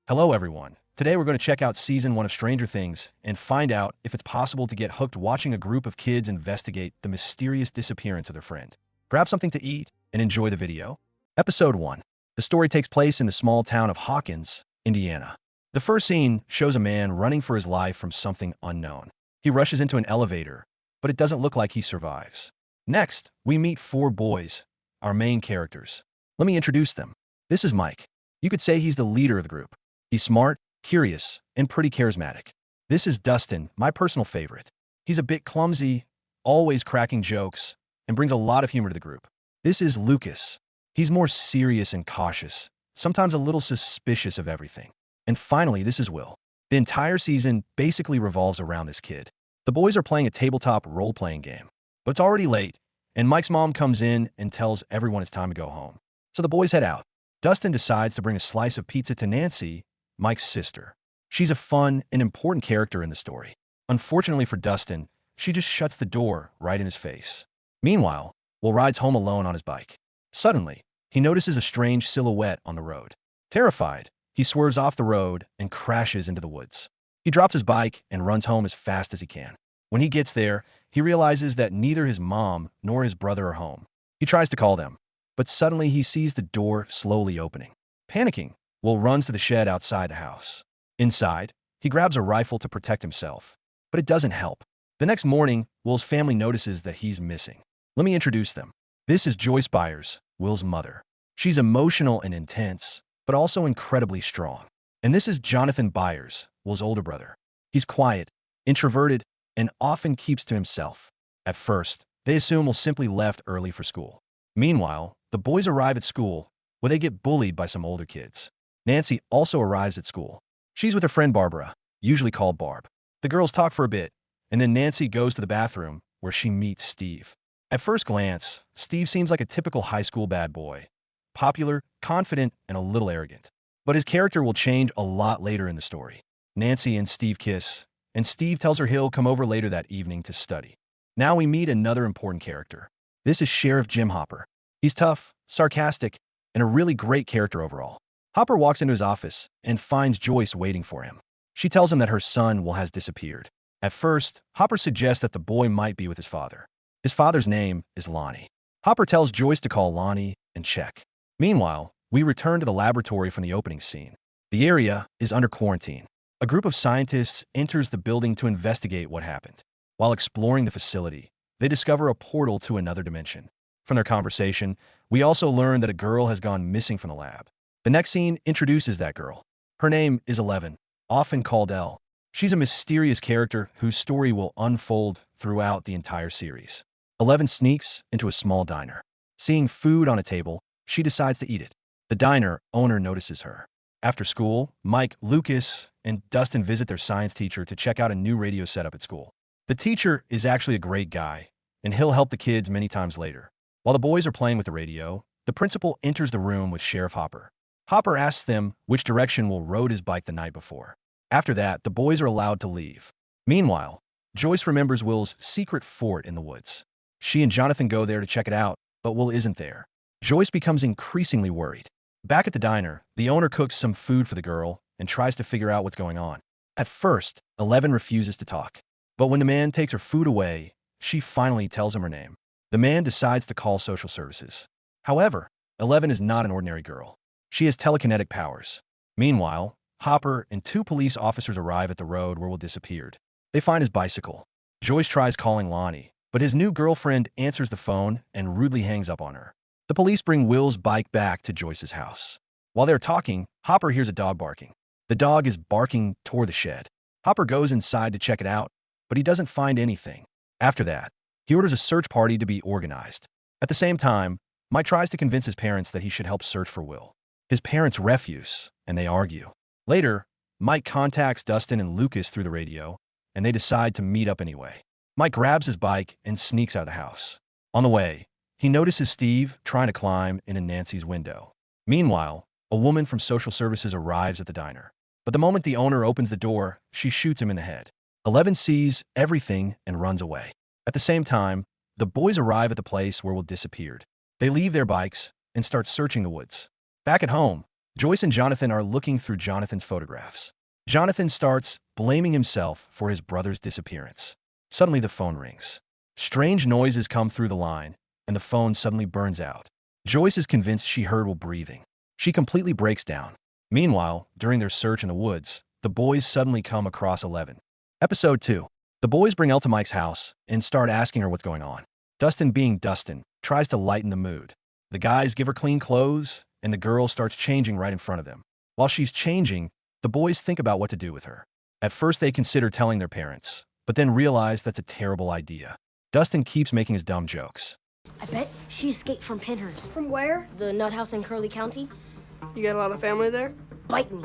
Hello, everyone. Today we're going to check out Season 1 of Stranger Things and find out if it's possible to get hooked watching a group of kids investigate the mysterious disappearance of their friend. Grab something to eat and enjoy the video. Episode 1. The story takes place in the small town of Hawkins, Indiana. The first scene shows a man running for his life from something unknown. He rushes into an elevator, but it doesn't look like he survives. Next, we meet 4 boys, our main characters. Let me introduce them. This is Mike. You could say he's the leader of the group. He's smart, curious, and pretty charismatic. This is Dustin, my personal favorite. He's a bit clumsy, always cracking jokes, and brings a lot of humor to the group. This is Lucas. He's more serious and cautious, sometimes a little suspicious of everything. And finally, this is Will. The entire season basically revolves around this kid. The boys are playing a tabletop role-playing game, but it's already late, and Mike's mom comes in and tells everyone it's time to go home. So the boys head out. Dustin decides to bring a slice of pizza to Nancy, Mike's sister. She's a fun and important character in the story. Unfortunately for Dustin, she just shuts the door right in his face. Meanwhile, Will rides home alone on his bike. Suddenly, he notices a strange silhouette on the road. Terrified, he swerves off the road and crashes into the woods. He drops his bike and runs home as fast as he can. When he gets there, he realizes that neither his mom nor his brother are home. He tries to call them, but suddenly he sees the door slowly opening. Panicking, Will runs to the shed outside the house. Inside, he grabs a rifle to protect himself, but it doesn't help. The next morning, Will's family notices that he's missing. Let me introduce them. This is Joyce Byers, Will's mother. She's emotional and intense, but also incredibly strong. And this is Jonathan Byers, Will's older brother. He's quiet, introverted, and often keeps to himself. At first, they assume Will simply left early for school. Meanwhile, the boys arrive at school, where they get bullied by some older kids. Nancy also arrives at school. She's with her friend Barbara, usually called Barb. The girls talk for a bit, and then Nancy goes to the bathroom, where she meets Steve. At first glance, Steve seems like a typical high school bad boy. Popular, confident, and a little arrogant. But his character will change a lot later in the story. Nancy and Steve kiss, and Steve tells her he'll come over later that evening to study. Now we meet another important character. This is Sheriff Jim Hopper. He's tough, sarcastic, and a really great character overall. Hopper walks into his office and finds Joyce waiting for him. She tells him that her son Will has disappeared. At first, Hopper suggests that the boy might be with his father. His father's name is Lonnie. Hopper tells Joyce to call Lonnie and check. Meanwhile, we return to the laboratory from the opening scene. The area is under quarantine. A group of scientists enters the building to investigate what happened. While exploring the facility, they discover a portal to another dimension. From their conversation, we also learn that a girl has gone missing from the lab. The next scene introduces that girl. Her name is 11, often called Elle. She's a mysterious character whose story will unfold throughout the entire series. 11 sneaks into a small diner. Seeing food on a table, she decides to eat it. The diner owner notices her. After school, Mike, Lucas, and Dustin visit their science teacher to check out a new radio setup at school. The teacher is actually a great guy, and he'll help the kids many times later. While the boys are playing with the radio, the principal enters the room with Sheriff Hopper. Hopper asks them which direction Will rode his bike the night before. After that, the boys are allowed to leave. Meanwhile, Joyce remembers Will's secret fort in the woods. She and Jonathan go there to check it out, but Will isn't there. Joyce becomes increasingly worried. Back at the diner, the owner cooks some food for the girl and tries to figure out what's going on. At first, 11 refuses to talk. But when the man takes her food away, she finally tells him her name. The man decides to call social services. However, 11 is not an ordinary girl. She has telekinetic powers. Meanwhile, Hopper and 2 police officers arrive at the road where Will disappeared. They find his bicycle. Joyce tries calling Lonnie, but his new girlfriend answers the phone and rudely hangs up on her. The police bring Will's bike back to Joyce's house. While they're talking, Hopper hears a dog barking. The dog is barking toward the shed. Hopper goes inside to check it out, but he doesn't find anything. After that, he orders a search party to be organized. At the same time, Mike tries to convince his parents that he should help search for Will. His parents refuse, and they argue. Later, Mike contacts Dustin and Lucas through the radio, and they decide to meet up anyway. Mike grabs his bike and sneaks out of the house. On the way, he notices Steve trying to climb into Nancy's window. Meanwhile, a woman from social services arrives at the diner. But the moment the owner opens the door, she shoots him in the head. 11 sees everything and runs away. At the same time, the boys arrive at the place where Will disappeared. They leave their bikes and start searching the woods. Back at home, Joyce and Jonathan are looking through Jonathan's photographs. Jonathan starts blaming himself for his brother's disappearance. Suddenly the phone rings. Strange noises come through the line, and the phone suddenly burns out. Joyce is convinced she heard while breathing. She completely breaks down. Meanwhile, during their search in the woods, the boys suddenly come across 11. Episode 2. The boys bring Elle to Mike's house and start asking her what's going on. Dustin, being Dustin, tries to lighten the mood. The guys give her clean clothes, and the girl starts changing right in front of them. While she's changing, the boys think about what to do with her. At first, they consider telling their parents, but then realize that's a terrible idea. Dustin keeps making his dumb jokes. I bet she escaped from Pinhurst. From where? The nut house in Curly County. You got a lot of family there? Bite me.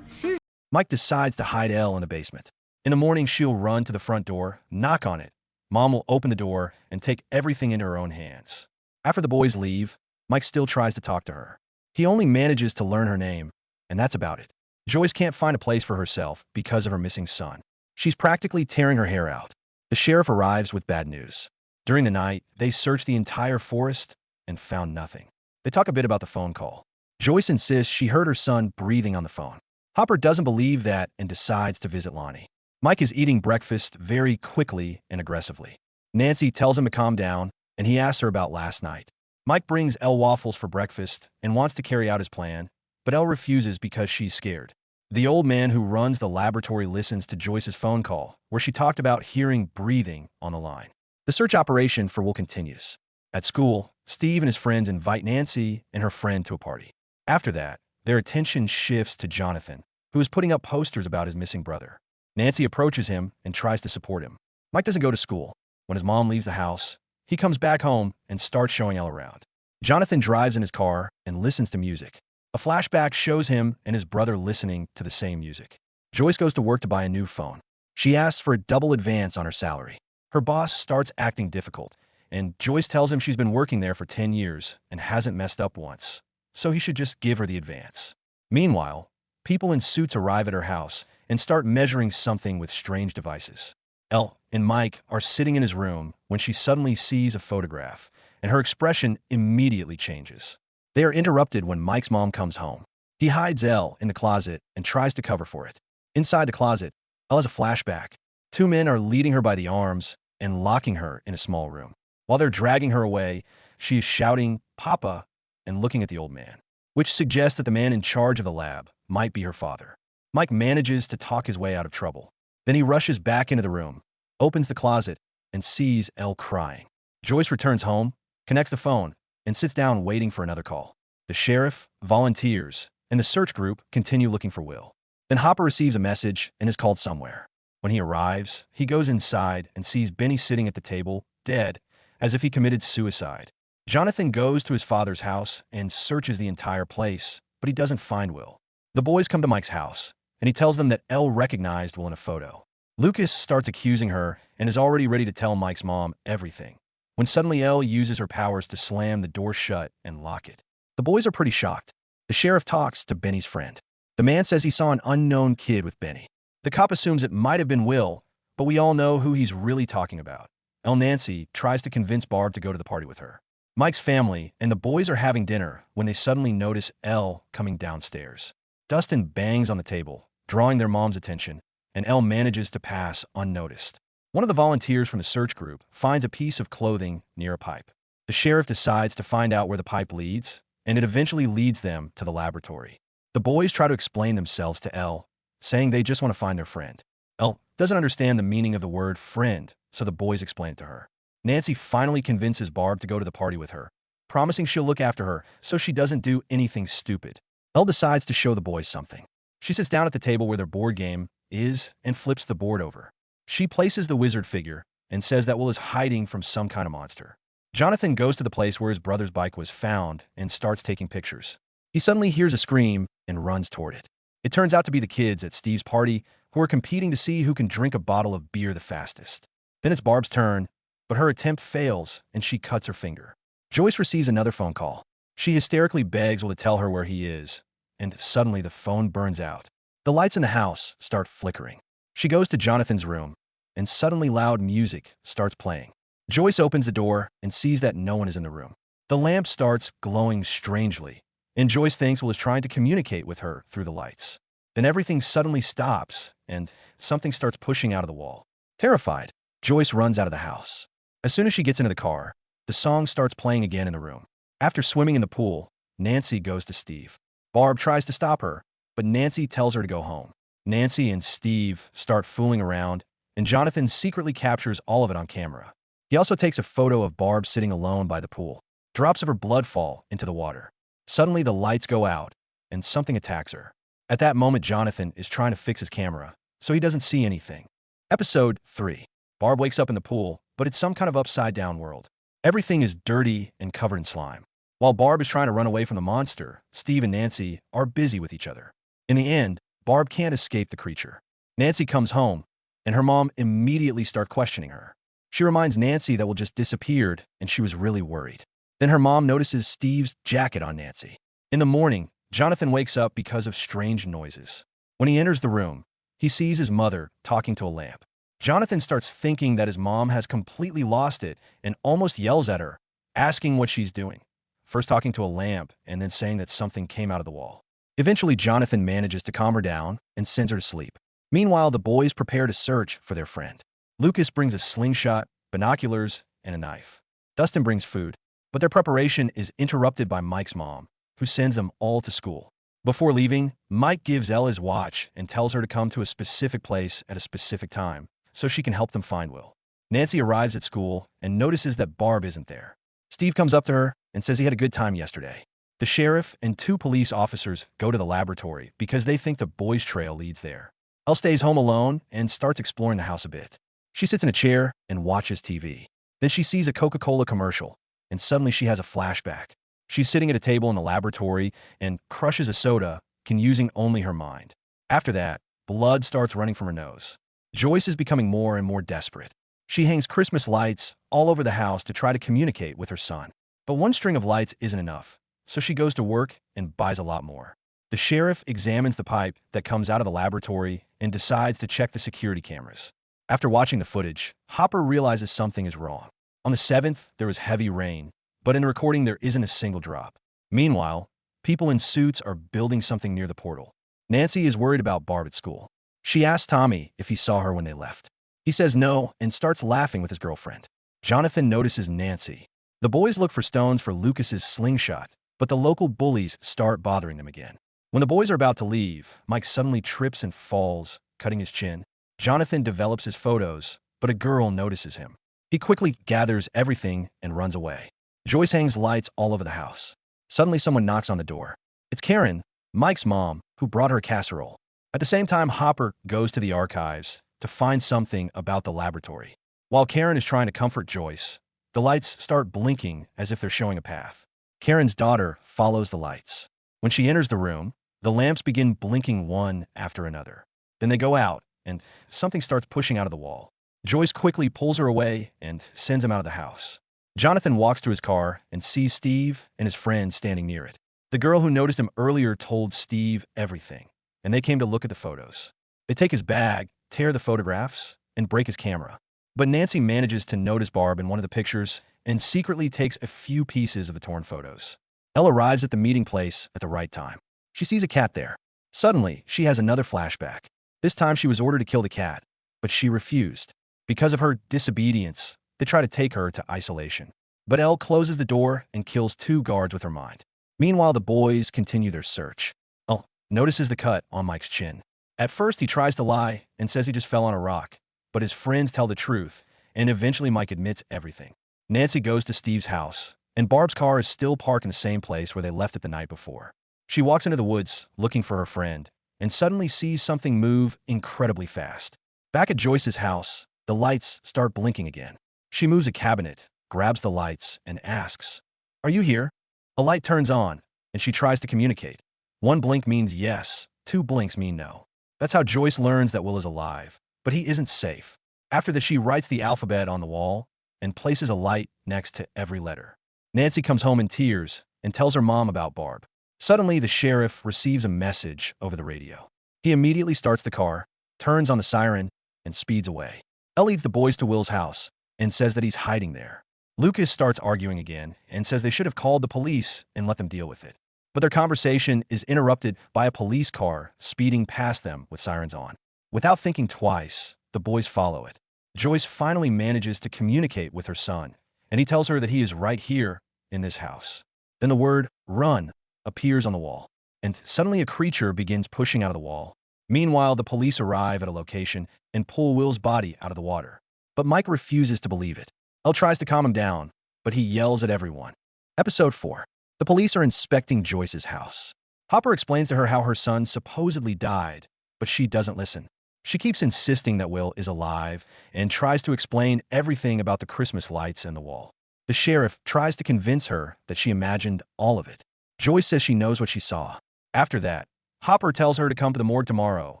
Seriously. Mike decides to hide Elle in the basement. In the morning, she'll run to the front door, knock on it. Mom will open the door and take everything into her own hands. After the boys leave, Mike still tries to talk to her. He only manages to learn her name, and that's about it. Joyce can't find a place for herself because of her missing son. She's practically tearing her hair out. The sheriff arrives with bad news. During the night, they search the entire forest and found nothing. They talk a bit about the phone call. Joyce insists she heard her son breathing on the phone. Hopper doesn't believe that and decides to visit Lonnie. Mike is eating breakfast very quickly and aggressively. Nancy tells him to calm down, and he asks her about last night. Mike brings Elle waffles for breakfast and wants to carry out his plan, but Elle refuses because she's scared. The old man who runs the laboratory listens to Joyce's phone call, where she talked about hearing breathing on the line. The search operation for Will continues. At school, Steve and his friends invite Nancy and her friend to a party. After that, their attention shifts to Jonathan, who is putting up posters about his missing brother. Nancy approaches him and tries to support him. Mike doesn't go to school. When his mom leaves the house, he comes back home and starts showing Elle around. Jonathan drives in his car and listens to music. A flashback shows him and his brother listening to the same music. Joyce goes to work to buy a new phone. She asks for a double advance on her salary. Her boss starts acting difficult, and Joyce tells him she's been working there for 10 years and hasn't messed up once, so he should just give her the advance. Meanwhile, people in suits arrive at her house and start measuring something with strange devices. Elle and Mike are sitting in his room when she suddenly sees a photograph, and her expression immediately changes. They are interrupted when Mike's mom comes home. He hides Elle in the closet and tries to cover for it. Inside the closet, Elle has a flashback. Two men are leading her by the arms and locking her in a small room. While they're dragging her away, she is shouting, "Papa," and looking at the old man, which suggests that the man in charge of the lab might be her father. Mike manages to talk his way out of trouble. Then he rushes back into the room, opens the closet, and sees Elle crying. Joyce returns home, connects the phone, and sits down waiting for another call. The sheriff, volunteers, and the search group continue looking for Will. Then Hopper receives a message and is called somewhere. When he arrives, he goes inside and sees Benny sitting at the table, dead, as if he committed suicide. Jonathan goes to his father's house and searches the entire place, but he doesn't find Will. The boys come to Mike's house, and he tells them that Elle recognized Will in a photo. Lucas starts accusing her and is already ready to tell Mike's mom everything, when suddenly Elle uses her powers to slam the door shut and lock it. The boys are pretty shocked. The sheriff talks to Benny's friend. The man says he saw an unknown kid with Benny. The cop assumes it might have been Will, but we all know who he's really talking about. Elle Nancy tries to convince Barb to go to the party with her. Mike's family and the boys are having dinner when they suddenly notice Elle coming downstairs. Dustin bangs on the table, drawing their mom's attention, and Elle manages to pass unnoticed. One of the volunteers from the search group finds a piece of clothing near a pipe. The sheriff decides to find out where the pipe leads, and it eventually leads them to the laboratory. The boys try to explain themselves to Elle, saying they just want to find their friend. Elle doesn't understand the meaning of the word friend, so the boys explain it to her. Nancy finally convinces Barb to go to the party with her, promising she'll look after her so she doesn't do anything stupid. Elle decides to show the boys something. She sits down at the table where their board game is and flips the board over. She places the wizard figure and says that Will is hiding from some kind of monster. Jonathan goes to the place where his brother's bike was found and starts taking pictures. He suddenly hears a scream and runs toward it. It turns out to be the kids at Steve's party who are competing to see who can drink a bottle of beer the fastest. Then it's Barb's turn, but her attempt fails and she cuts her finger. Joyce receives another phone call. She hysterically begs Will to tell her where he is, and suddenly the phone burns out. The lights in the house start flickering. She goes to Jonathan's room, and suddenly loud music starts playing. Joyce opens the door and sees that no one is in the room. The lamp starts glowing strangely, and Joyce thinks Will is trying to communicate with her through the lights. Then everything suddenly stops, and something starts pushing out of the wall. Terrified, Joyce runs out of the house. As soon as she gets into the car, the song starts playing again in the room. After swimming in the pool, Nancy goes to Steve. Barb tries to stop her, but Nancy tells her to go home. Nancy and Steve start fooling around, and Jonathan secretly captures all of it on camera. He also takes a photo of Barb sitting alone by the pool. Drops of her blood fall into the water. Suddenly, the lights go out, and something attacks her. At that moment, Jonathan is trying to fix his camera, so he doesn't see anything. Episode 3. Barb wakes up in the pool, but it's some kind of upside-down world. Everything is dirty and covered in slime. While Barb is trying to run away from the monster, Steve and Nancy are busy with each other. In the end, Barb can't escape the creature. Nancy comes home, and her mom immediately starts questioning her. She reminds Nancy that Will just disappeared, and she was really worried. Then her mom notices Steve's jacket on Nancy. In the morning, Jonathan wakes up because of strange noises. When he enters the room, he sees his mother talking to a lamp. Jonathan starts thinking that his mom has completely lost it and almost yells at her, asking what she's doing. First talking to a lamp and then saying that something came out of the wall. Eventually, Jonathan manages to calm her down and sends her to sleep. Meanwhile, the boys prepare to search for their friend. Lucas brings a slingshot, binoculars, and a knife. Dustin brings food, but their preparation is interrupted by Mike's mom, who sends them all to school. Before leaving, Mike gives Elle his watch and tells her to come to a specific place at a specific time so she can help them find Will. Nancy arrives at school and notices that Barb isn't there. Steve comes up to her and says he had a good time yesterday. The sheriff and 2 police officers go to the laboratory because they think the boys' trail leads there. Elle stays home alone and starts exploring the house a bit. She sits in a chair and watches TV. Then she sees a Coca-Cola commercial, and suddenly she has a flashback. She's sitting at a table in the laboratory and crushes a soda, using only her mind. After that, blood starts running from her nose. Joyce is becoming more and more desperate. She hangs Christmas lights all over the house to try to communicate with her son. But one string of lights isn't enough, so she goes to work and buys a lot more. The sheriff examines the pipe that comes out of the laboratory and decides to check the security cameras. After watching the footage, Hopper realizes something is wrong. On the 7th, there was heavy rain, but in the recording there isn't a single drop. Meanwhile, people in suits are building something near the portal. Nancy is worried about Barb at school. She asks Tommy if he saw her when they left. He says no and starts laughing with his girlfriend. Jonathan notices Nancy. The boys look for stones for Lucas's slingshot, but the local bullies start bothering them again. When the boys are about to leave, Mike suddenly trips and falls, cutting his chin. Jonathan develops his photos, but a girl notices him. He quickly gathers everything and runs away. Joyce hangs lights all over the house. Suddenly someone knocks on the door. It's Karen, Mike's mom, who brought her casserole. At the same time, Hopper goes to the archives to find something about the laboratory. While Karen is trying to comfort Joyce, the lights start blinking as if they're showing a path. Karen's daughter follows the lights. When she enters the room, the lamps begin blinking one after another. Then they go out, and something starts pushing out of the wall. Joyce quickly pulls her away and sends him out of the house. Jonathan walks to his car and sees Steve and his friend standing near it. The girl who noticed him earlier told Steve everything, and they came to look at the photos. They take his bag, tear the photographs, and break his camera. But Nancy manages to notice Barb in one of the pictures and secretly takes a few pieces of the torn photos. Elle arrives at the meeting place at the right time. She sees a cat there. Suddenly, she has another flashback. This time she was ordered to kill the cat, but she refused. Because of her disobedience, they try to take her to isolation. But Elle closes the door and kills 2 guards with her mind. Meanwhile, the boys continue their search. Elle notices the cut on Mike's chin. At first, he tries to lie and says he just fell on a rock, but his friends tell the truth, and eventually Mike admits everything. Nancy goes to Steve's house, and Barb's car is still parked in the same place where they left it the night before. She walks into the woods looking for her friend, and suddenly sees something move incredibly fast. Back at Joyce's house, the lights start blinking again. She moves a cabinet, grabs the lights, and asks, "Are you here?" A light turns on, and she tries to communicate. 1 blink means yes, 2 blinks mean no. That's how Joyce learns that Will is alive, but he isn't safe. After that, she writes the alphabet on the wall and places a light next to every letter. Nancy comes home in tears and tells her mom about Barb. Suddenly, the sheriff receives a message over the radio. He immediately starts the car, turns on the siren, and speeds away. Elle leads the boys to Will's house and says that he's hiding there. Lucas starts arguing again and says they should have called the police and let them deal with it. But their conversation is interrupted by a police car speeding past them with sirens on. Without thinking twice, the boys follow it. Joyce finally manages to communicate with her son, and he tells her that he is right here in this house. Then the word "run" appears on the wall, and suddenly a creature begins pushing out of the wall. Meanwhile, the police arrive at a location and pull Will's body out of the water. But Mike refuses to believe it. Elle tries to calm him down, but he yells at everyone. Episode 4. The police are inspecting Joyce's house. Hopper explains to her how her son supposedly died, but she doesn't listen. She keeps insisting that Will is alive and tries to explain everything about the Christmas lights and the wall. The sheriff tries to convince her that she imagined all of it. Joyce says she knows what she saw. After that, Hopper tells her to come to the morgue tomorrow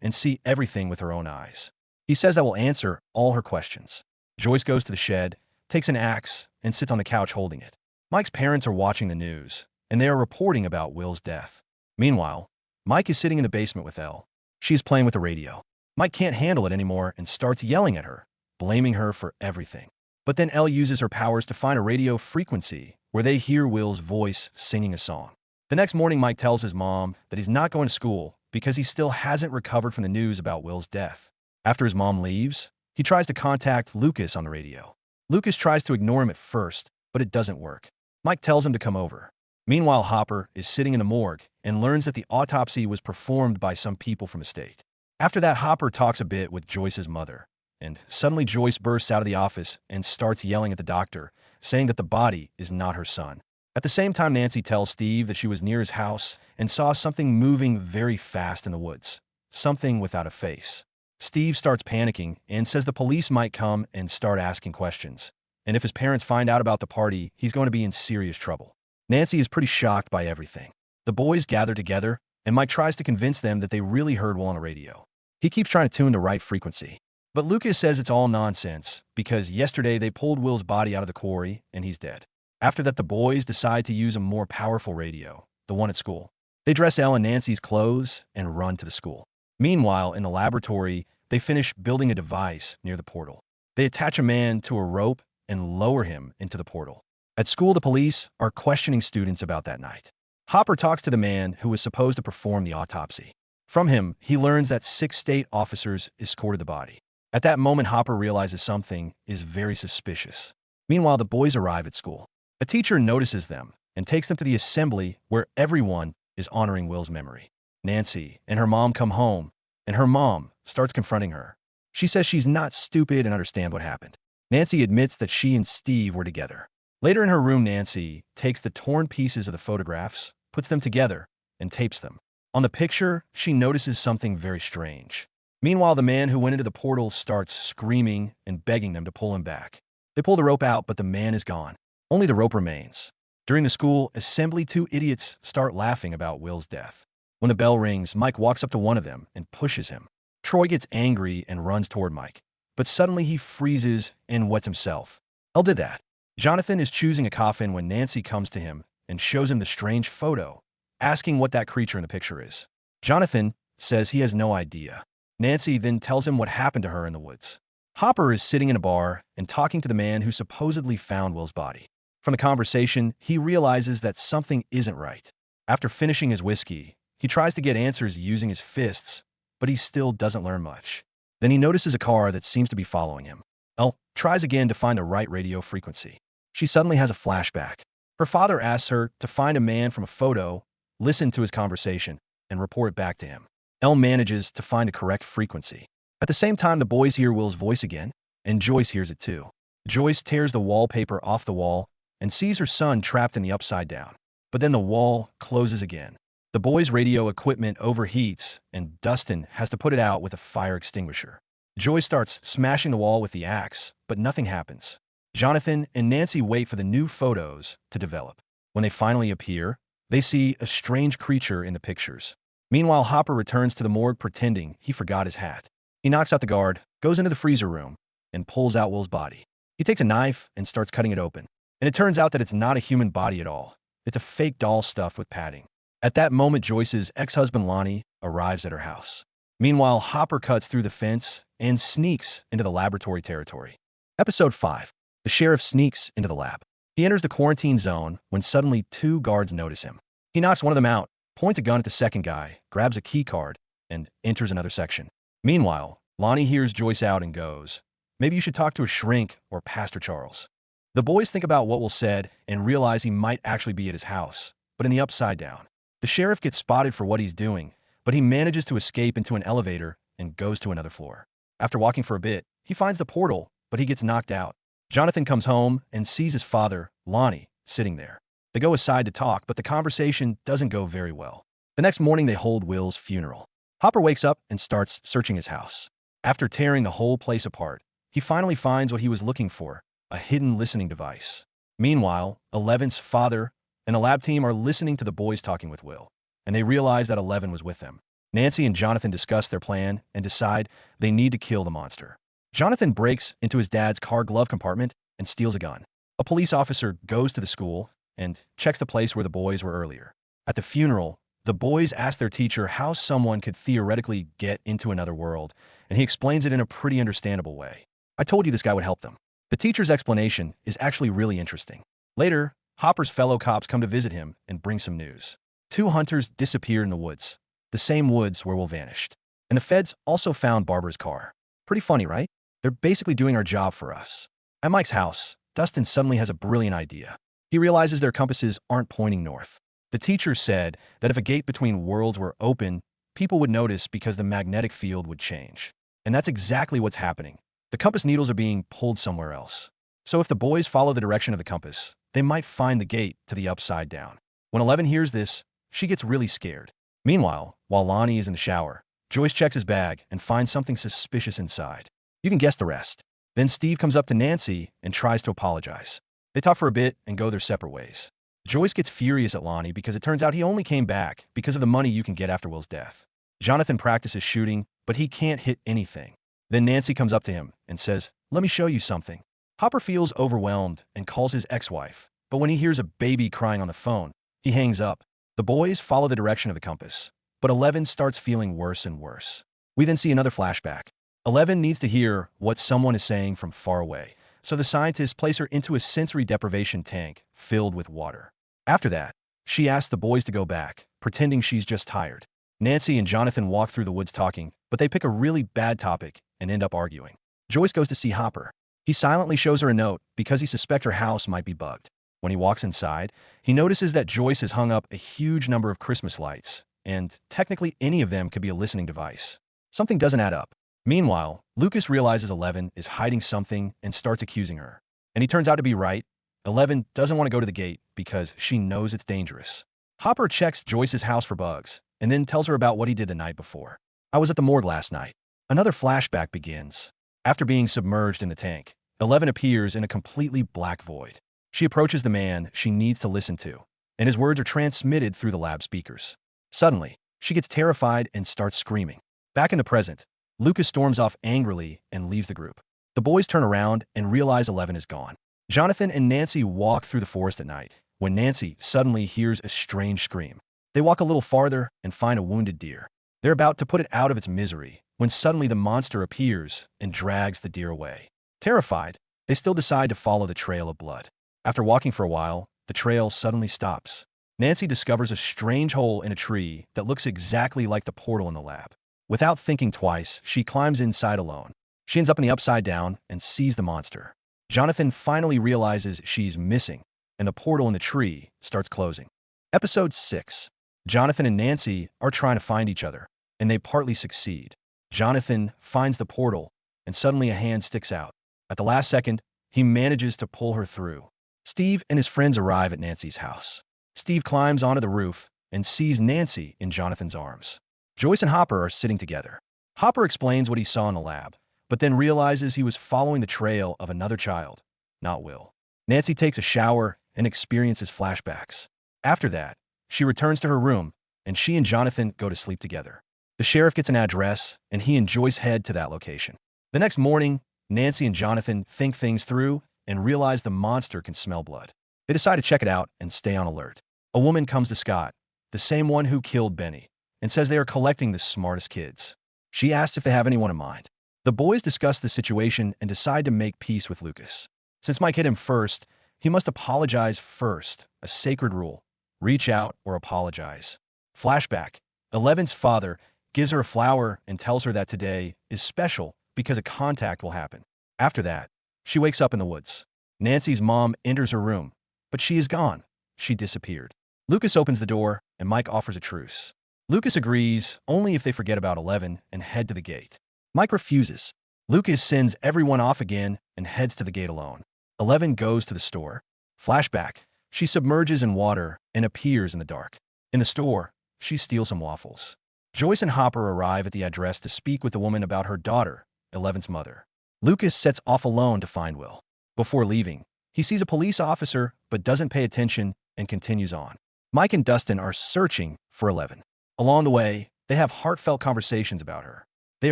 and see everything with her own eyes. He says that will answer all her questions. Joyce goes to the shed, takes an axe, and sits on the couch holding it. Mike's parents are watching the news, and they are reporting about Will's death. Meanwhile, Mike is sitting in the basement with Elle. She is playing with the radio. Mike can't handle it anymore and starts yelling at her, blaming her for everything. But then Elle uses her powers to find a radio frequency where they hear Will's voice singing a song. The next morning, Mike tells his mom that he's not going to school because he still hasn't recovered from the news about Will's death. After his mom leaves, he tries to contact Lucas on the radio. Lucas tries to ignore him at first, but it doesn't work. Mike tells him to come over. Meanwhile, Hopper is sitting in the morgue and learns that the autopsy was performed by some people from the state. After that, Hopper talks a bit with Joyce's mother, and suddenly Joyce bursts out of the office and starts yelling at the doctor, saying that the body is not her son. At the same time, Nancy tells Steve that she was near his house and saw something moving very fast in the woods, something without a face. Steve starts panicking and says the police might come and start asking questions, and if his parents find out about the party, he's going to be in serious trouble. Nancy is pretty shocked by everything. The boys gather together, and Mike tries to convince them that they really heard Will on the radio. He keeps trying to tune the right frequency. But Lucas says it's all nonsense because yesterday they pulled Will's body out of the quarry and he's dead. After that, the boys decide to use a more powerful radio, the one at school. They dress Elle in Nancy's clothes and run to the school. Meanwhile, in the laboratory, they finish building a device near the portal. They attach a man to a rope and lower him into the portal. At school, the police are questioning students about that night. Hopper talks to the man who was supposed to perform the autopsy. From him, he learns that 6 state officers escorted the body. At that moment, Hopper realizes something is very suspicious. Meanwhile, the boys arrive at school. A teacher notices them and takes them to the assembly where everyone is honoring Will's memory. Nancy and her mom come home, and her mom starts confronting her. She says she's not stupid and understands what happened. Nancy admits that she and Steve were together. Later in her room, Nancy takes the torn pieces of the photographs, puts them together, and tapes them. On the picture, she notices something very strange. Meanwhile, the man who went into the portal starts screaming and begging them to pull him back. They pull the rope out, but the man is gone. Only the rope remains. During the school assembly, 2 idiots start laughing about Will's death. When the bell rings, Mike walks up to one of them and pushes him. Troy gets angry and runs toward Mike, but suddenly he freezes and wets himself. Elle did that. Jonathan is choosing a coffin when Nancy comes to him and shows him the strange photo, asking what that creature in the picture is. Jonathan says he has no idea. Nancy then tells him what happened to her in the woods. Hopper is sitting in a bar and talking to the man who supposedly found Will's body. From the conversation, he realizes that something isn't right. After finishing his whiskey, he tries to get answers using his fists, but he still doesn't learn much. Then he notices a car that seems to be following him. Elle tries again to find the right radio frequency. She suddenly has a flashback. Her father asks her to find a man from a photo, listen to his conversation, and report it back to him. Elle manages to find a correct frequency. At the same time, the boys hear Will's voice again, and Joyce hears it too. Joyce tears the wallpaper off the wall and sees her son trapped in the upside down. But then the wall closes again. The boys' radio equipment overheats, and Dustin has to put it out with a fire extinguisher. Joyce starts smashing the wall with the axe, but nothing happens. Jonathan and Nancy wait for the new photos to develop. When they finally appear, they see a strange creature in the pictures. Meanwhile, Hopper returns to the morgue pretending he forgot his hat. He knocks out the guard, goes into the freezer room, and pulls out Will's body. He takes a knife and starts cutting it open. And it turns out that it's not a human body at all. It's a fake doll stuffed with padding. At that moment, Joyce's ex-husband Lonnie arrives at her house. Meanwhile, Hopper cuts through the fence and sneaks into the laboratory territory. Episode 5. The sheriff sneaks into the lab. He enters the quarantine zone when suddenly 2 guards notice him. He knocks one of them out, points a gun at the second guy, grabs a key card, and enters another section. Meanwhile, Lonnie hears Joyce out and goes, "Maybe you should talk to a shrink or Pastor Charles." The boys think about what Will said and realize he might actually be at his house, but in the upside down. The sheriff gets spotted for what he's doing, but he manages to escape into an elevator and goes to another floor. After walking for a bit, he finds the portal, but he gets knocked out. Jonathan comes home and sees his father, Lonnie, sitting there. They go aside to talk, but the conversation doesn't go very well. The next morning, they hold Will's funeral. Hopper wakes up and starts searching his house. After tearing the whole place apart, he finally finds what he was looking for, a hidden listening device. Meanwhile, Eleven's father and a lab team are listening to the boys talking with Will, and they realize that 11 was with them. Nancy and Jonathan discuss their plan and decide they need to kill the monster. Jonathan breaks into his dad's car glove compartment and steals a gun. A police officer goes to the school and checks the place where the boys were earlier. At the funeral, the boys ask their teacher how someone could theoretically get into another world, and he explains it in a pretty understandable way. "I told you this guy would help them." The teacher's explanation is actually really interesting. Later, Hopper's fellow cops come to visit him and bring some news. 2 hunters disappear in the woods, the same woods where Will vanished. And the feds also found Barbara's car. Pretty funny, right? They're basically doing our job for us. At Mike's house, Dustin suddenly has a brilliant idea. He realizes their compasses aren't pointing north. The teacher said that if a gate between worlds were open, people would notice because the magnetic field would change. And that's exactly what's happening. The compass needles are being pulled somewhere else. So if the boys follow the direction of the compass, they might find the gate to the upside down. When 11 hears this, she gets really scared. Meanwhile, while Lonnie is in the shower, Joyce checks his bag and finds something suspicious inside. You can guess the rest. Then Steve comes up to Nancy and tries to apologize. They talk for a bit and go their separate ways. Joyce gets furious at Lonnie because it turns out he only came back because of the money you can get after Will's death. Jonathan practices shooting, but he can't hit anything. Then Nancy comes up to him and says, "Let me show you something." Hopper feels overwhelmed and calls his ex-wife, but when he hears a baby crying on the phone, he hangs up. The boys follow the direction of the compass, but 11 starts feeling worse and worse. We then see another flashback. 11 needs to hear what someone is saying from far away, so the scientists place her into a sensory deprivation tank filled with water. After that, she asks the boys to go back, pretending she's just tired. Nancy and Jonathan walk through the woods talking, but they pick a really bad topic and end up arguing. Joyce goes to see Hopper. He silently shows her a note because he suspects her house might be bugged. When he walks inside, he notices that Joyce has hung up a huge number of Christmas lights, and technically any of them could be a listening device. Something doesn't add up. Meanwhile, Lucas realizes 11 is hiding something and starts accusing her. And he turns out to be right. 11 doesn't want to go to the gate because she knows it's dangerous. Hopper checks Joyce's house for bugs and then tells her about what he did the night before. "I was at the morgue last night." Another flashback begins. After being submerged in the tank, 11 appears in a completely black void. She approaches the man she needs to listen to, and his words are transmitted through the lab speakers. Suddenly, she gets terrified and starts screaming. Back in the present, Lucas storms off angrily and leaves the group. The boys turn around and realize 11 is gone. Jonathan and Nancy walk through the forest at night, when Nancy suddenly hears a strange scream. They walk a little farther and find a wounded deer. They're about to put it out of its misery, when suddenly the monster appears and drags the deer away. Terrified, they still decide to follow the trail of blood. After walking for a while, the trail suddenly stops. Nancy discovers a strange hole in a tree that looks exactly like the portal in the lab. Without thinking twice, she climbs inside alone. She ends up in the upside down and sees the monster. Jonathan finally realizes she's missing, and the portal in the tree starts closing. Episode 6. Jonathan and Nancy are trying to find each other, and they partly succeed. Jonathan finds the portal, and suddenly a hand sticks out. At the last second, he manages to pull her through. Steve and his friends arrive at Nancy's house. Steve climbs onto the roof and sees Nancy in Jonathan's arms. Joyce and Hopper are sitting together. Hopper explains what he saw in the lab, but then realizes he was following the trail of another child, not Will. Nancy takes a shower and experiences flashbacks. After that, she returns to her room, and she and Jonathan go to sleep together. The sheriff gets an address, and he and Joyce head to that location. The next morning, Nancy and Jonathan think things through and realize the monster can smell blood. They decide to check it out and stay on alert. A woman comes to Scott, the same one who killed Benny, and says they are collecting the smartest kids. She asks if they have anyone in mind. The boys discuss the situation and decide to make peace with Lucas. Since Mike hit him first, he must apologize first, a sacred rule. reach out, or apologize. Flashback. Eleven's father gives her a flower and tells her that today is special because a contact will happen. After that, she wakes up in the woods. Nancy's mom enters her room, but she is gone. She disappeared. Lucas opens the door, and Mike offers a truce. Lucas agrees only if they forget about 11 and head to the gate. Mike refuses. Lucas sends everyone off again and heads to the gate alone. 11 goes to the store. Flashback. She submerges in water and appears in the dark. In the store, she steals some waffles. Joyce and Hopper arrive at the address to speak with the woman about her daughter, 11's mother. Lucas sets off alone to find Will. Before leaving, he sees a police officer but doesn't pay attention and continues on. Mike and Dustin are searching for 11. Along the way, they have heartfelt conversations about her. They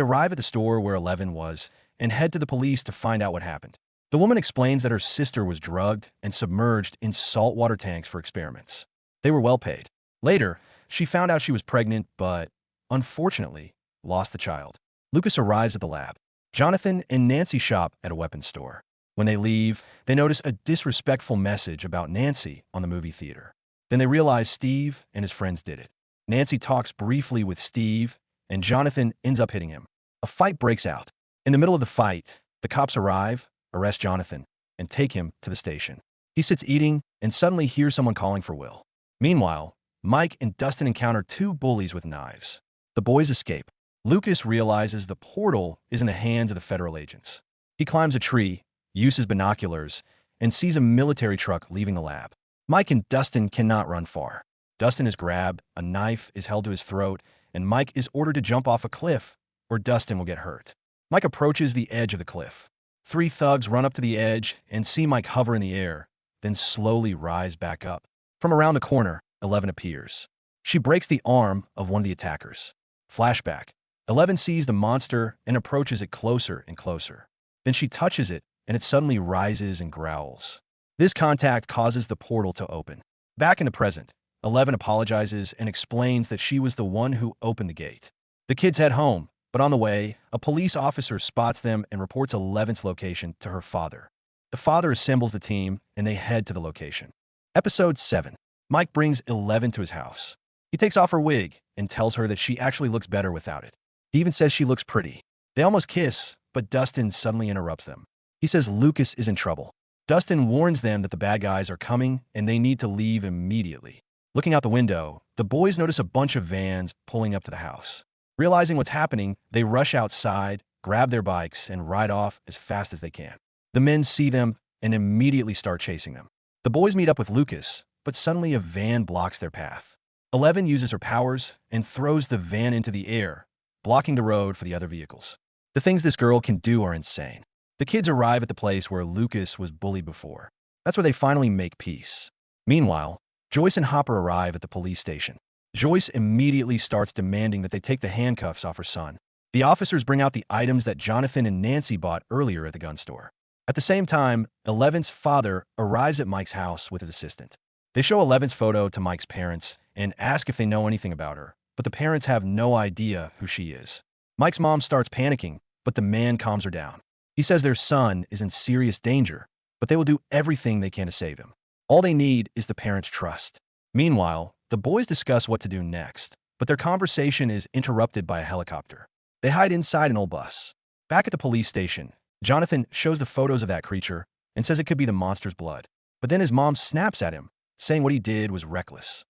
arrive at the store where 11 was and head to the police to find out what happened. The woman explains that her sister was drugged and submerged in saltwater tanks for experiments. They were well paid. Later, she found out she was pregnant but, unfortunately, lost the child. Lucas arrives at the lab. Jonathan and Nancy shop at a weapons store. When they leave, they notice a disrespectful message about Nancy on the movie theater. Then they realize Steve and his friends did it. Nancy talks briefly with Steve, and Jonathan ends up hitting him. A fight breaks out. In the middle of the fight, the cops arrive, arrest Jonathan, and take him to the station. He sits eating and suddenly hears someone calling for Will. Meanwhile, Mike and Dustin encounter two bullies with knives. The boys escape. Lucas realizes the portal is in the hands of the federal agents. He climbs a tree, uses binoculars, and sees a military truck leaving the lab. Mike and Dustin cannot run far. Dustin is grabbed, a knife is held to his throat, and Mike is ordered to jump off a cliff, or Dustin will get hurt. Mike approaches the edge of the cliff. Three thugs run up to the edge and see Mike hover in the air, then slowly rise back up. From around the corner, 11 appears. She breaks the arm of one of the attackers. Flashback. 11 sees the monster and approaches it closer and closer. Then she touches it, and it suddenly rises and growls. This contact causes the portal to open. Back in the present, 11 apologizes and explains that she was the one who opened the gate. The kids head home, but on the way, a police officer spots them and reports 11's location to her father. The father assembles the team, and they head to the location. Episode 7. Mike brings 11 to his house. He takes off her wig and tells her that she actually looks better without it. He even says she looks pretty. They almost kiss, but Dustin suddenly interrupts them. He says Lucas is in trouble. Dustin warns them that the bad guys are coming and they need to leave immediately. Looking out the window, the boys notice a bunch of vans pulling up to the house. Realizing what's happening, they rush outside, grab their bikes, and ride off as fast as they can. The men see them and immediately start chasing them. The boys meet up with Lucas, but suddenly a van blocks their path. 11 uses her powers and throws the van into the air, blocking the road for the other vehicles. The things this girl can do are insane. The kids arrive at the place where Lucas was bullied before. That's where they finally make peace. Meanwhile, Joyce and Hopper arrive at the police station. Joyce immediately starts demanding that they take the handcuffs off her son. The officers bring out the items that Jonathan and Nancy bought earlier at the gun store. At the same time, 11's father arrives at Mike's house with his assistant. They show 11's photo to Mike's parents and ask if they know anything about her, but the parents have no idea who she is. Mike's mom starts panicking, but the man calms her down. He says their son is in serious danger, but they will do everything they can to save him. All they need is the parents' trust. Meanwhile, the boys discuss what to do next, but their conversation is interrupted by a helicopter. They hide inside an old bus. Back at the police station, Jonathan shows the photos of that creature and says it could be the monster's blood. But then his mom snaps at him, saying what he did was reckless.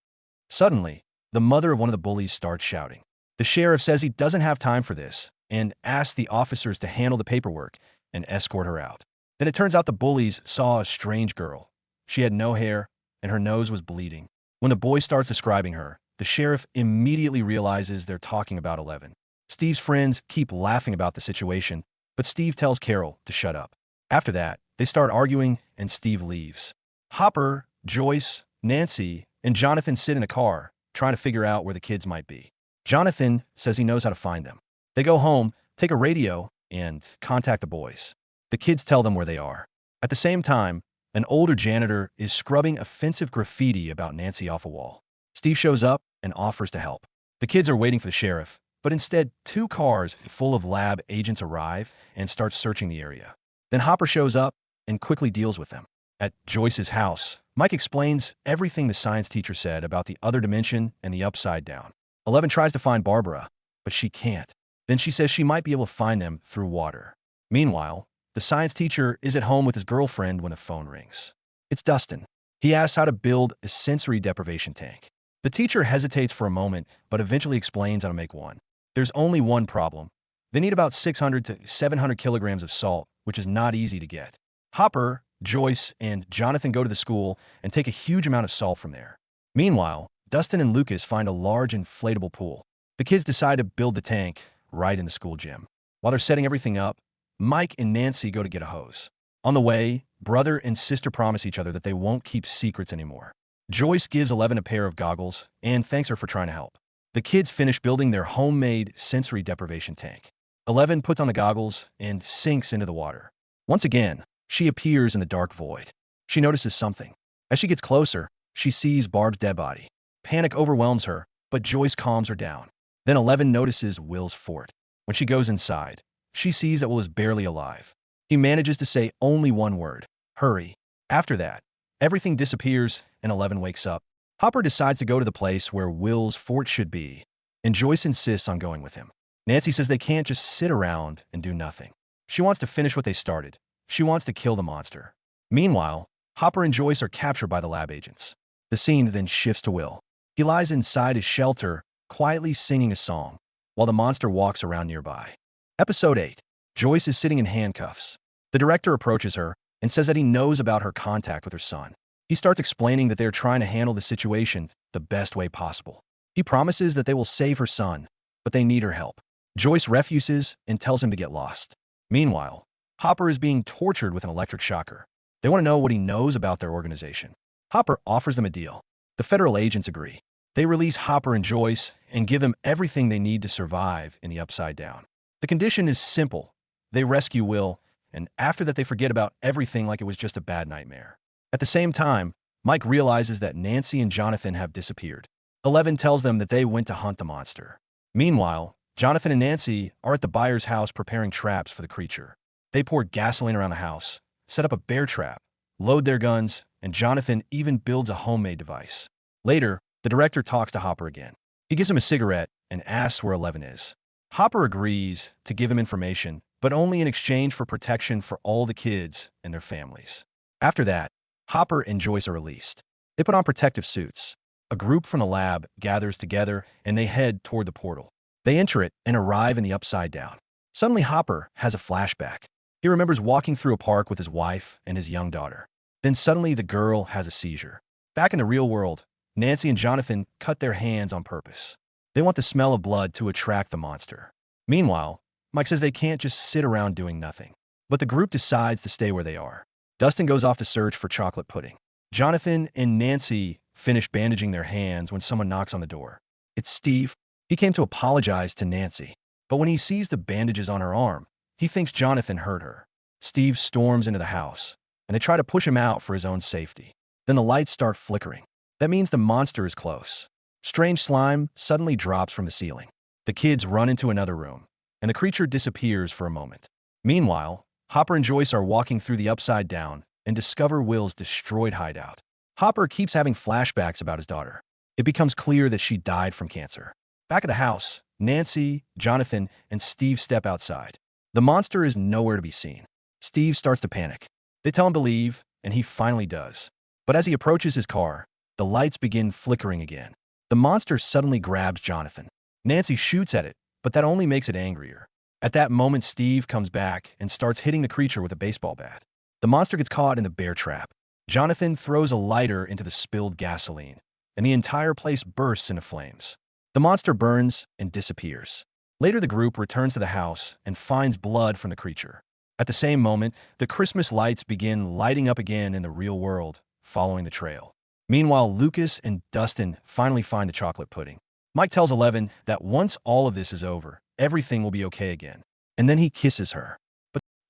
Suddenly, the mother of one of the bullies starts shouting. The sheriff says he doesn't have time for this and asks the officers to handle the paperwork and escort her out. Then it turns out the bullies saw a strange girl. She had no hair, and her nose was bleeding. When the boy starts describing her, the sheriff immediately realizes they're talking about 11. Steve's friends keep laughing about the situation, but Steve tells Carol to shut up. After that, they start arguing, and Steve leaves. Hopper, Joyce, Nancy, and Jonathan sit in a car, trying to figure out where the kids might be. Jonathan says he knows how to find them. They go home, take a radio, and contact the boys. The kids tell them where they are. At the same time, an older janitor is scrubbing offensive graffiti about Nancy off a wall. Steve shows up and offers to help. The kids are waiting for the sheriff, but instead, two cars full of lab agents arrive and start searching the area. Then Hopper shows up and quickly deals with them. At Joyce's house, Mike explains everything the science teacher said about the other dimension and the upside down. 11 tries to find Barbara, but she can't. Then she says she might be able to find them through water. Meanwhile, the science teacher is at home with his girlfriend when the phone rings. It's Dustin. He asks how to build a sensory deprivation tank. The teacher hesitates for a moment, but eventually explains how to make one. There's only one problem. They need about 600 to 700 kilograms of salt, which is not easy to get. Hopper, Joyce, and Jonathan go to the school and take a huge amount of salt from there. Meanwhile, Dustin and Lucas find a large inflatable pool. The kids decide to build the tank right in the school gym. While they're setting everything up, Mike and Nancy go to get a hose. On the way, brother and sister promise each other that they won't keep secrets anymore. Joyce gives 11 a pair of goggles and thanks her for trying to help. The kids finish building their homemade sensory deprivation tank. 11 puts on the goggles and sinks into the water. Once again, she appears in the dark void. She notices something. As she gets closer, she sees Barb's dead body. Panic overwhelms her, but Joyce calms her down. Then 11 notices Will's fort. When she goes inside, she sees that Will is barely alive. He manages to say only one word, hurry. After that, everything disappears and 11 wakes up. Hopper decides to go to the place where Will's fort should be, and Joyce insists on going with him. Nancy says they can't just sit around and do nothing. She wants to finish what they started. She wants to kill the monster. Meanwhile, Hopper and Joyce are captured by the lab agents. The scene then shifts to Will. He lies inside his shelter, quietly singing a song, while the monster walks around nearby. Episode 8. Joyce is sitting in handcuffs. The director approaches her and says that he knows about her contact with her son. He starts explaining that they're trying to handle the situation the best way possible. He promises that they will save her son, but they need her help. Joyce refuses and tells him to get lost. Meanwhile, Hopper is being tortured with an electric shocker. They want to know what he knows about their organization. Hopper offers them a deal. The federal agents agree. They release Hopper and Joyce and give them everything they need to survive in the Upside Down. The condition is simple. They rescue Will, and after that they forget about everything like it was just a bad nightmare. At the same time, Mike realizes that Nancy and Jonathan have disappeared. 11 tells them that they went to hunt the monster. Meanwhile, Jonathan and Nancy are at the buyer's house preparing traps for the creature. They pour gasoline around the house, set up a bear trap, load their guns, and Jonathan even builds a homemade device. Later, the director talks to Hopper again. He gives him a cigarette and asks where 11 is. Hopper agrees to give him information, but only in exchange for protection for all the kids and their families. After that, Hopper and Joyce are released. They put on protective suits. A group from the lab gathers together and they head toward the portal. They enter it and arrive in the Upside Down. Suddenly, Hopper has a flashback. He remembers walking through a park with his wife and his young daughter. Then suddenly the girl has a seizure. Back in the real world, Nancy and Jonathan cut their hands on purpose. They want the smell of blood to attract the monster. Meanwhile, Mike says they can't just sit around doing nothing. But the group decides to stay where they are. Dustin goes off to search for chocolate pudding. Jonathan and Nancy finish bandaging their hands when someone knocks on the door. It's Steve. He came to apologize to Nancy. But when he sees the bandages on her arm, he thinks Jonathan hurt her. Steve storms into the house, and they try to push him out for his own safety. Then the lights start flickering. That means the monster is close. Strange slime suddenly drops from the ceiling. The kids run into another room, and the creature disappears for a moment. Meanwhile, Hopper and Joyce are walking through the Upside Down and discover Will's destroyed hideout. Hopper keeps having flashbacks about his daughter. It becomes clear that she died from cancer. Back at the house, Nancy, Jonathan, and Steve step outside. The monster is nowhere to be seen. Steve starts to panic. They tell him to leave, and he finally does. But as he approaches his car, the lights begin flickering again. The monster suddenly grabs Jonathan. Nancy shoots at it, but that only makes it angrier. At that moment, Steve comes back and starts hitting the creature with a baseball bat. The monster gets caught in the bear trap. Jonathan throws a lighter into the spilled gasoline, and the entire place bursts into flames. The monster burns and disappears. Later, the group returns to the house and finds blood from the creature. At the same moment, the Christmas lights begin lighting up again in the real world, following the trail. Meanwhile, Lucas and Dustin finally find the chocolate pudding. Mike tells 11 that once all of this is over, everything will be okay again. And then he kisses her.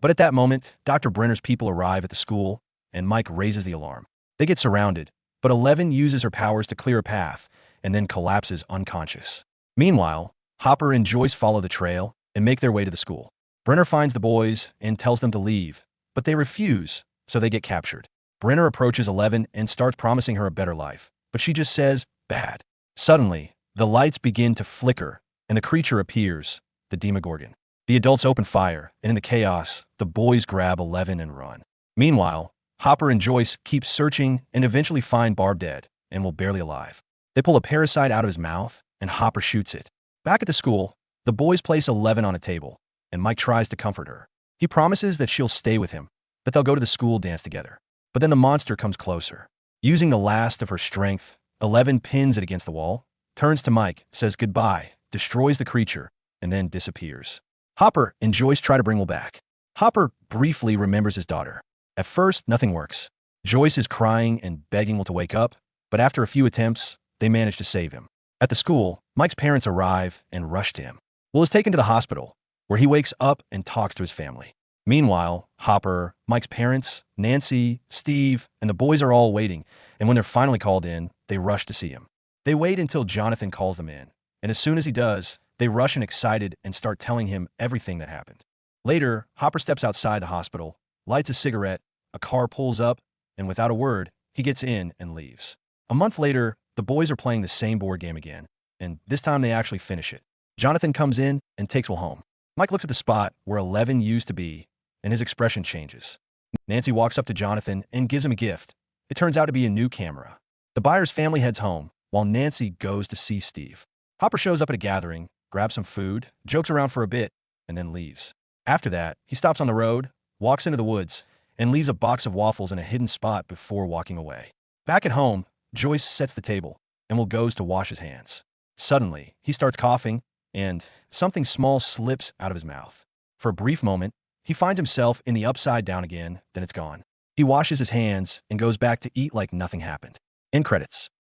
But at that moment, Dr. Brenner's people arrive at the school, and Mike raises the alarm. They get surrounded, but 11 uses her powers to clear a path and then collapses unconscious. Meanwhile, Hopper and Joyce follow the trail and make their way to the school. Brenner finds the boys and tells them to leave, but they refuse, so they get captured. Brenner approaches 11 and starts promising her a better life, but she just says, bad. Suddenly, the lights begin to flicker, and the creature appears, the Demogorgon. The adults open fire, and in the chaos, the boys grab 11 and run. Meanwhile, Hopper and Joyce keep searching and eventually find Barb dead and well barely alive. They pull a parasite out of his mouth, and Hopper shoots it. Back at the school, the boys place 11 on a table, and Mike tries to comfort her. He promises that she'll stay with him, that they'll go to the school dance together. But then the monster comes closer. Using the last of her strength, 11 pins it against the wall, turns to Mike, says goodbye, destroys the creature, and then disappears. Hopper and Joyce try to bring Will back. Hopper briefly remembers his daughter. At first, nothing works. Joyce is crying and begging Will to wake up, but after a few attempts, they manage to save him. At the school, Mike's parents arrive and rush to him. Will is taken to the hospital, where he wakes up and talks to his family. Meanwhile, Hopper, Mike's parents, Nancy, Steve, and the boys are all waiting, and when they're finally called in, they rush to see him. They wait until Jonathan calls them in, and as soon as he does, they rush and excited and start telling him everything that happened. Later, Hopper steps outside the hospital, lights a cigarette, a car pulls up, and without a word, he gets in and leaves. A month later, the boys are playing the same board game again, and this time they actually finish it. Jonathan comes in and takes Will home. Mike looks at the spot where 11 used to be, and his expression changes. Nancy walks up to Jonathan and gives him a gift. It turns out to be a new camera. The buyer's family heads home, while Nancy goes to see Steve. Hopper shows up at a gathering, grabs some food, jokes around for a bit, and then leaves. After that, he stops on the road, walks into the woods, and leaves a box of waffles in a hidden spot before walking away. Back at home, Joyce sets the table, and Will goes to wash his hands. Suddenly, he starts coughing, and something small slips out of his mouth. For a brief moment, he finds himself in the upside down again, then it's gone. He washes his hands and goes back to eat like nothing happened. End credits.